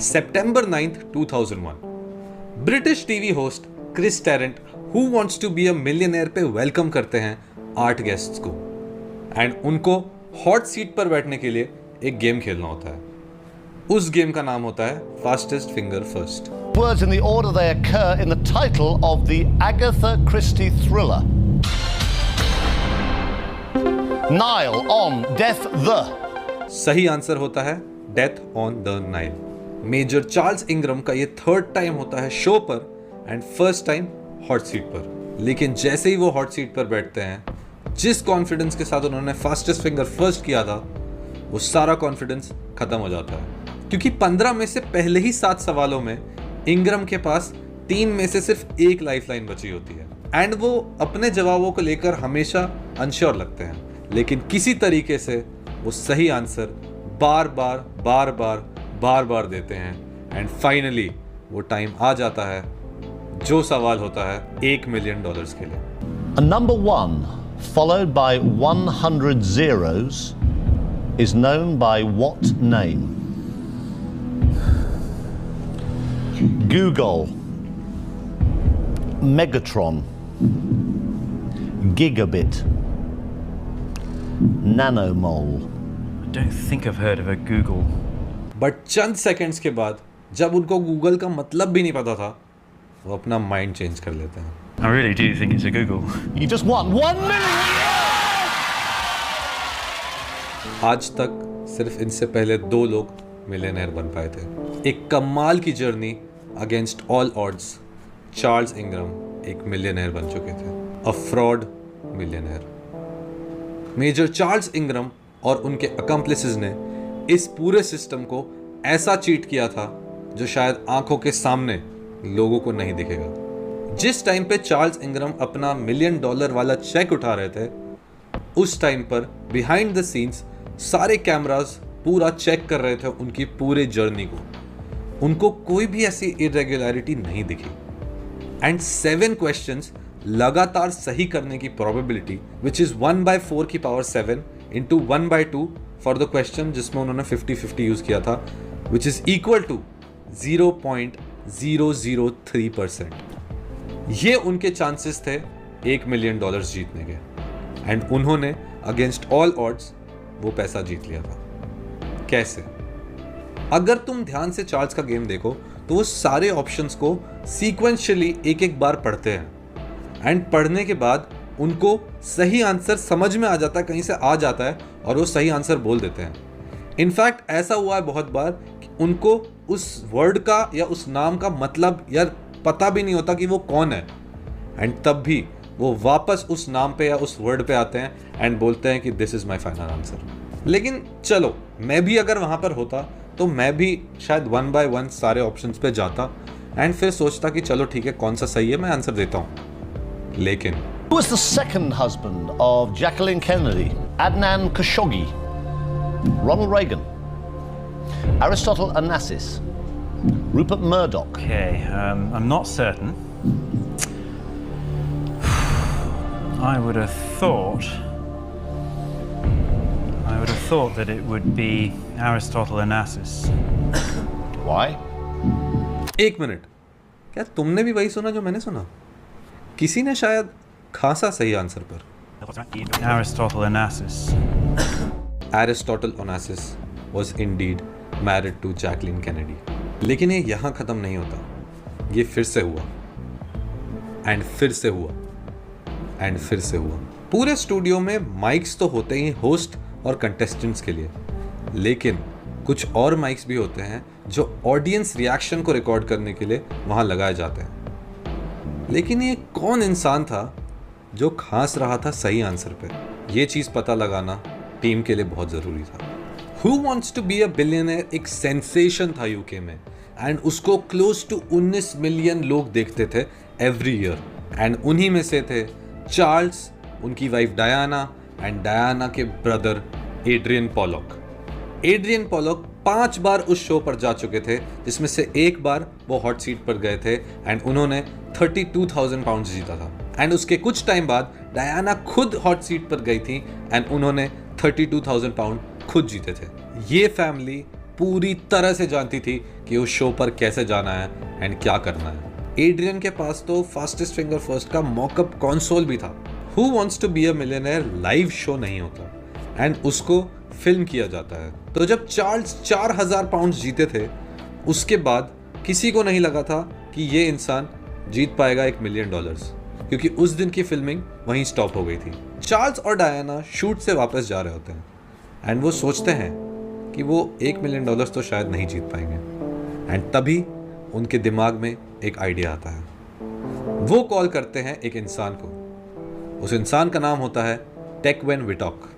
September 9th, 2001. British TV host Chris Tarrant who wants to be a millionaire पे welcome करते हैं 8 guests को and उनको hot seat पर बैठने के लिए एक गेम खेलना होता है। उस गेम का नाम होता है fastest finger first. Words in the order they occur in the title of the Agatha Christie thriller. Nile on Death the. सही आंसर होता है death on the Nile. Major Charles Ingram का ये थर्ड टाइम होता है show पर and first time hot seat पर। लेकिन जैसे ही वो हॉट सीट पर बैठते हैं, जिस कॉन्फिडेंस के साथ उन्होंने फास्टेस्ट फिंगर फर्स्ट किया था, वो सारा कॉन्फिडेंस खत्म हो जाता है। क्योंकि 15 में से पहले ही 7 सवालों में इंग्रम के पास 3 में से सिर्फ एक लाइफलाइन बची होती है एंड वो अपने जवाबों को लेकर हमेशा अनश्योर लगते हैं। लेकिन किसी तरीके से वो सही आंसर बार बार देते हैं एंड फाइनली वो टाइम आ जाता है जो सवाल होता है $1 मिलियन के लिए। A number 1 followed by 100 zeros is known by what name? Google, Megatron, Gigabit, Nanomole. I don't think I've heard of a Google. But Chand seconds के बाद जब उनको गूगल का मतलब भी नहीं पता था, वो अपना माइंड चेंज कर लेते हैं। I really do think it's a Google. You just won $1 million! आज तक सिर्फ इनसे पहले 2 लोग मिलियनेयर बन पाए थे। एक कमाल की journey against all odds. Charles Ingram एक मिलियनेयर बन चुके थे, a fraud millionaire. Major Charles Ingram और उनके अकम्प्लिसेस ने इस पूरे सिस्टम को ऐसा चीट किया था जो शायद आंखों के सामने लोगों को नहीं दिखेगा। जिस टाइम पे चार्ल्स इंग्रम अपना $1 मिलियन वाला चेक उठा रहे थे, उस टाइम पर बिहाइंड द सीन्स सारे कैमरास पूरा चेक कर रहे थे उनकी पूरे जर्नी को। उनको कोई भी ऐसी इरेगुलरिटी नहीं दिखी एंड 7 क्वेश्चंस लगातार सही करने की प्रोबेबिलिटी विच इज 1/4 की power 7 into 1/2 for the question जिसमें उन्होंने 50-50 यूज किया था, विच इज इक्वल टू 0.003%। ये उनके चांसेस थे $1 मिलियन जीतने के एंड उन्होंने अगेंस्ट ऑल ऑड्स वो पैसा जीत लिया था। कैसे? अगर तुम ध्यान से चार्ल्स का गेम देखो तो वो सारे ऑप्शंस को सीक्वेंशियली एक बार पढ़ते हैं एंड पढ़ने के बाद उनको सही आंसर समझ में आ जाता है, कहीं से आ जाता है और वो सही आंसर बोल देते हैं। इनफैक्ट ऐसा हुआ है बहुत बार कि उनको उस वर्ड का या उस नाम का मतलब या पता भी नहीं होता कि वो कौन है एंड तब भी वो वापस उस नाम पे या उस वर्ड पे आते हैं एंड बोलते हैं कि this is my final answer. लेकिन चलो, मैं भी अगर वहां पर होता तो मैं भी शायद 1 by 1 सारे ऑप्शंस पे जाता एंड फिर सोचता कि चलो ठीक है, कौन सा सही है, मैं आंसर देता हूँ। लेकिन Who was the second husband of Jacqueline Kennedy? Adnan Khashoggi, Ronald Reagan, Aristotle Onassis, Rupert Murdoch. Okay, I'm not certain. I would have thought that it would be Aristotle Onassis. Why? 1 minute, क्या तुमने भी वही सुना जो मैंने सुना? किसी ने शायद खासा सही आंसर पर। Aristotle Onassis. Aristotle Onassis was indeed married to Jacqueline Kennedy. लेकिन ये यहाँ खत्म नहीं होता, ये फिर से हुआ एंड फिर से हुआ एंड फिर से हुआ। पूरे स्टूडियो में माइक्स तो होते ही होस्ट और कंटेस्टेंट्स के लिए, लेकिन कुछ और माइक्स भी होते हैं जो ऑडियंस रिएक्शन को रिकॉर्ड करने के लिए वहाँ लगाए जाते हैं। लेकिन ये कौन इंसान था जो खास रहा था सही आंसर पे? ये चीज़ पता लगाना टीम के लिए बहुत ज़रूरी था। Who Wants to be a Billionaire एक सेंसेशन था यूके में एंड उसको क्लोज टू 19 मिलियन लोग देखते थे एवरी ईयर एंड उन्हीं में से थे चार्ल्स, उनकी वाइफ डायना एंड डायना के brother Adrian Pollock. Adrian Pollock 5 बार उस शो पर जा चुके थे, जिसमें से एक बार वो हॉट सीट पर गए थे एंड उन्होंने 32,000 पाउंड्स जीता था एंड उसके कुछ टाइम बाद डायना खुद हॉट सीट पर गई थी एंड उन्होंने 32,000 पाउंड खुद जीते थे। ये फैमिली पूरी तरह से जानती थी कि उस शो पर कैसे जाना है एंड क्या करना है। एड्रियन के पास तो फास्टेस्ट फिंगर फर्स्ट का मॉकअप कंसोल भी था। Who wants to be a millionaire live show नहीं होता एंड उसको फिल्म किया जाता है। तो जब चार्ल्स 4000 पाउंड्स जीते थे, उसके बाद किसी को नहीं लगा था कि ये इंसान जीत पाएगा $1 मिलियन, क्योंकि उस दिन की फिल्मिंग वहीं स्टॉप हो गई थी। चार्ल्स और डायना शूट से वापस जा रहे होते हैं एंड वो सोचते हैं कि वो $1 मिलियन तो शायद नहीं जीत पाएंगे एंड तभी उनके दिमाग में एक आइडिया आता है। वो कॉल करते हैं एक इंसान को। उस इंसान का नाम होता है Tecwen Whittock.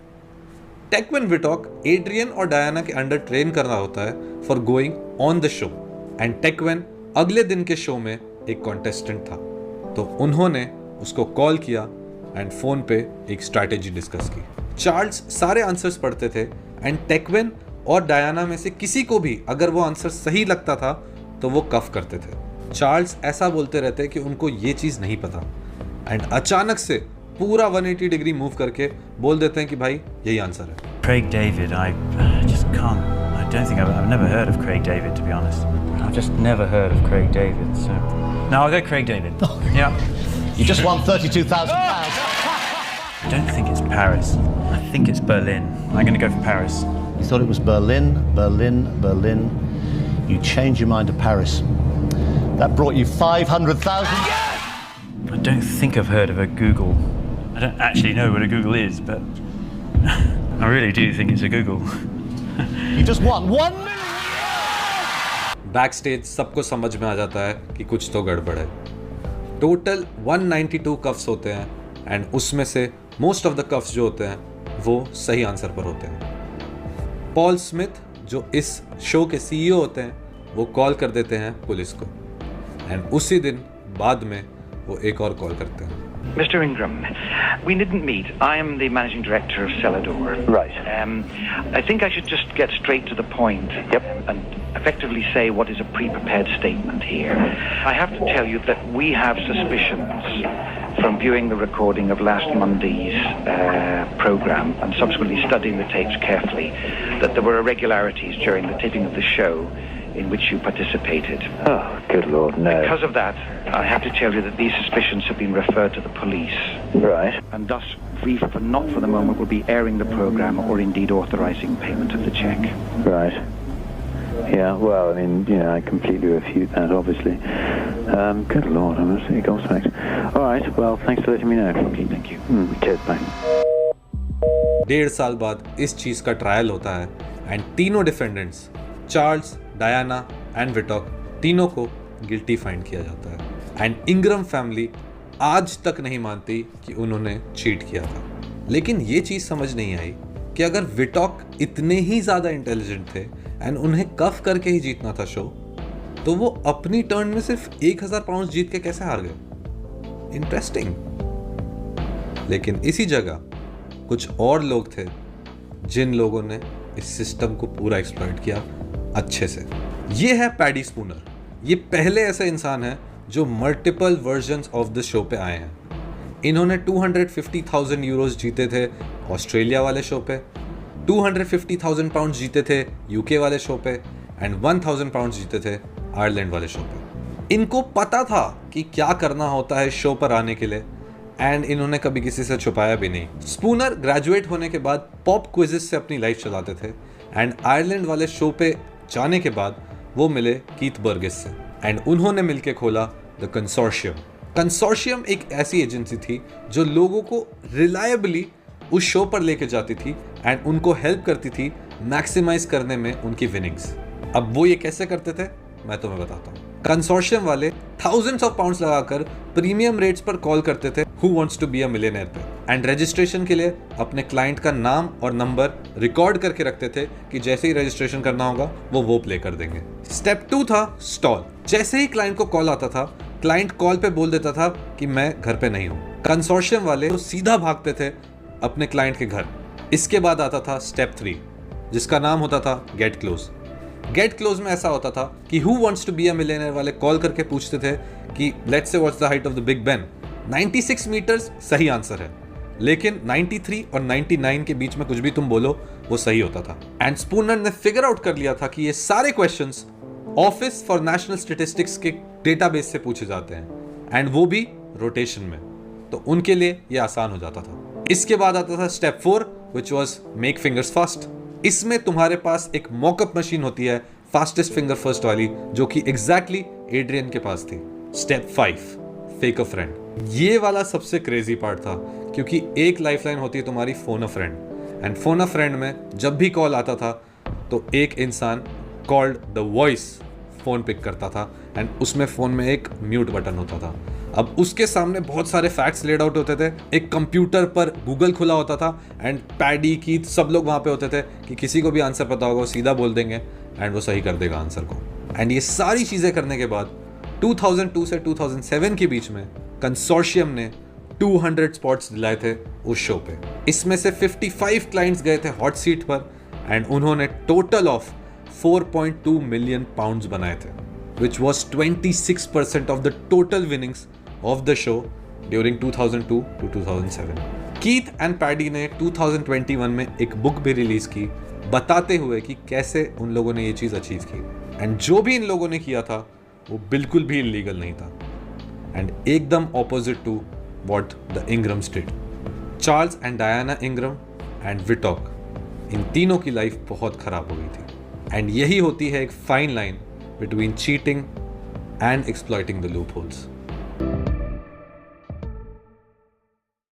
Tecwen Whittock Adrian और डायना के अंडर ट्रेन कर रहा होता है for going on the show and Tecwen अगले दिन के शो में एक कॉन्टेस्टेंट था। तो उन्होंने उसको कॉल किया एंड फोन पे एक स्ट्रैटेजी डिस्कस की। चार्ल्स सारे आंसर्स पढ़ते थे एंड टेक्वेन और डायना में से किसी को भी अगर वो आंसर सही लगता था तो वो कफ करते थे। चार्ल्स ऐसा बोलते रहते कि उनको ये चीज़ नहीं पता एंड अचानक से पूरा 180 डिग्री मूव करके बोल देते हैं कि भाई यही आंसर है। Craig David, I just can't. I don't think I've never heard of Craig David, to be honest. I've just never heard of Craig David. So no, I'll go Craig David. Yeah. You just won £32,000. I don't think it's Paris. I think it's Berlin. I'm going to go for Paris. You thought it was Berlin, Berlin, Berlin. You changed your mind to Paris. That brought you 500,000. I don't think I've heard of a Google. I don't actually know what a Google is, but I really do think it's a Google. You just won 1 million. Back stage सबको समझ में आ जाता है कि कुछ तो गड़बड़ है। टोटल 192 कफ्स होते हैं एंड उसमें से मोस्ट ऑफ द कफ्स जो होते हैं वो सही आंसर पर होते हैं। पॉल स्मिथ जो इस शो के सीईओ होते हैं वो कॉल कर देते हैं पुलिस को एंड उसी दिन बाद में वो एक और कॉल करते हैं। Mr. Ingram, we didn't meet. I am the managing director of Celador. Right. I think I should just get straight to the point. Yep. And effectively say what is a pre-prepared statement here. I have to tell you that we have suspicions from viewing the recording of last Monday's program and subsequently studying the tapes carefully that there were irregularities during the taping of the show in which you participated. Oh, good Lord, no. Because of that, I have to tell you that these suspicions have been referred to the police. Right. And thus, we, not for the moment, will be airing the program or indeed authorizing payment of the check. Right. Yeah, well, I mean, I completely refute that, obviously. Good Lord, I'm absolutely gobsmacked. All right, well, thanks for letting me know. Okay, thank you. Cheers, bye. 1.5 साल बाद इस चीज़ का trial होता है and तीनों defendants Charles, Diana and विटॉक तीनों को guilty find किया जाता है एंड इंग्रम फैमिली आज तक नहीं मानती कि उन्होंने चीट किया था। लेकिन ये चीज़ समझ नहीं आई कि अगर विटॉक इतने ही ज़्यादा इंटेलिजेंट थे एंड उन्हें कफ करके ही जीतना था शो, तो वो अपनी टर्न में सिर्फ 1000 पाउंड जीत के कैसे हार गए? इंटरेस्टिंग। लेकिन इसी जगह कुछ और लोग थे जिन लोगों ने इस सिस्टम को पूरा एक्सप्लॉइट किया अच्छे से। ये है पैडी स्पूनर। ये पहले ऐसे इंसान हैं जो multiple versions of the show पे आए हैं। इन्होंने 250,000 यूरोज जीते थे ऑस्ट्रेलिया वाले शो पे, 250,000 पाउंड जीते थे यूके वाले शो पे एंड 1000 पाउंड जीते थे आयरलैंड वाले शो पे। इनको पता था कि क्या करना होता है शो पर आने के लिए एंड इन्होंने कभी किसी से छुपाया भी नहीं। स्पूनर ग्रेजुएट होने के बाद पॉप क्विज़ेस से अपनी लाइफ चलाते थे एंड आयरलैंड वाले शो पे जाने के बाद वो मिले कीथ बर्गिस से एंड उन्होंने मिलके खोला द कंसोर्शियम। कंसोर्शियम एक ऐसी एजेंसी थी जो लोगों को रिलायबली उस शो पर लेके जाती थी एंड उनको हेल्प करती थी मैक्सिमाइज करने में उनकी विनिंग्स। अब वो ये कैसे करते थे मैं तुम्हें बताता हूँ। कंसोर्शियम वाले थाउजेंड्स ऑफ पाउंड्स लगाकर प्रीमियम रेट्स पर कॉल करते थे who wants to be a millionaire पे एंड रजिस्ट्रेशन के लिए अपने क्लाइंट का नाम और नंबर रिकॉर्ड करके रखते थे कि जैसे ही रजिस्ट्रेशन करना होगा वो प्ले कर देंगे। स्टेप 2 था स्टॉल। जैसे ही क्लाइंट को कॉल आता था क्लाइंट कॉल पे बोल देता था कि मैं घर पे नहीं हूँ। कंसोर्शियम वाले तो सीधा भागते थे अपने क्लाइंट के घर। इसके बाद आता था स्टेप 3 जिसका नाम होता था गेट क्लोज। गेट क्लोज में ऐसा होता था कि who wants to be a millionaire वाले कॉल करके पूछते थे कि let's say what's the height of the Big Ben. 96 meters सही आंसर है, लेकिन 93 और 99 के बीच में कुछ भी तुम बोलो वो सही होता था। एंड स्पूनर ने फिगर आउट कर लिया था कि ये सारे questions office for national statistics के डेटाबेस से पूछे जाते हैं, एंड वो भी रोटेशन में, तो उनके लिए ये आसान हो जाता था। इसके बाद आता था step 4 which was make fingers fast. इसमें तुम्हारे पास एक मॉकअप मशीन होती है फास्टेस्ट फिंगर फर्स्ट वाली, जो कि एग्जैक्टली एड्रियन के पास थी। स्टेप 5 फेक अ फ्रेंड। ये वाला सबसे क्रेजी पार्ट था, क्योंकि एक लाइफलाइन होती है तुम्हारी phone a friend, and phone a friend में जब भी कॉल आता था तो एक इंसान called the voice phone pick करता था, एंड उसमें फोन में एक म्यूट बटन होता था। अब उसके सामने बहुत सारे फैक्ट्स लेड आउट होते थे, एक कंप्यूटर पर गूगल खुला होता था, एंड पैडी की सब लोग वहां पे होते थे कि किसी को भी आंसर पता होगा वो सीधा बोल देंगे एंड वो सही कर देगा आंसर को। एंड ये सारी चीजें करने के बाद 2002 से 2007 के बीच में कंसोर्शियम ने 200 स्पॉट्स दिलाए थे उस शो पे। इसमें से 55 क्लाइंट्स गए थे हॉट सीट पर, एंड उन्होंने टोटल ऑफ 4.2 मिलियन पाउंड्स बनाए थे, which was 26% of the total winnings of the show during 2002 to 2007. Keith and paddy ने 2021 में एक बुक भी रिलीज की, बताते हुए कि कैसे उन लोगों ने ये चीज़ अचीव की, एंड जो भी इन लोगों ने किया था वो बिल्कुल भी इलीगल नहीं था, एंड एकदम opposite to what the Ingrams did. Charles and Diana Ingram and Whittock, इन तीनों की लाइफ बहुत खराब हो गई थी, एंड यही होती है एक fine line between cheating and exploiting the loopholes.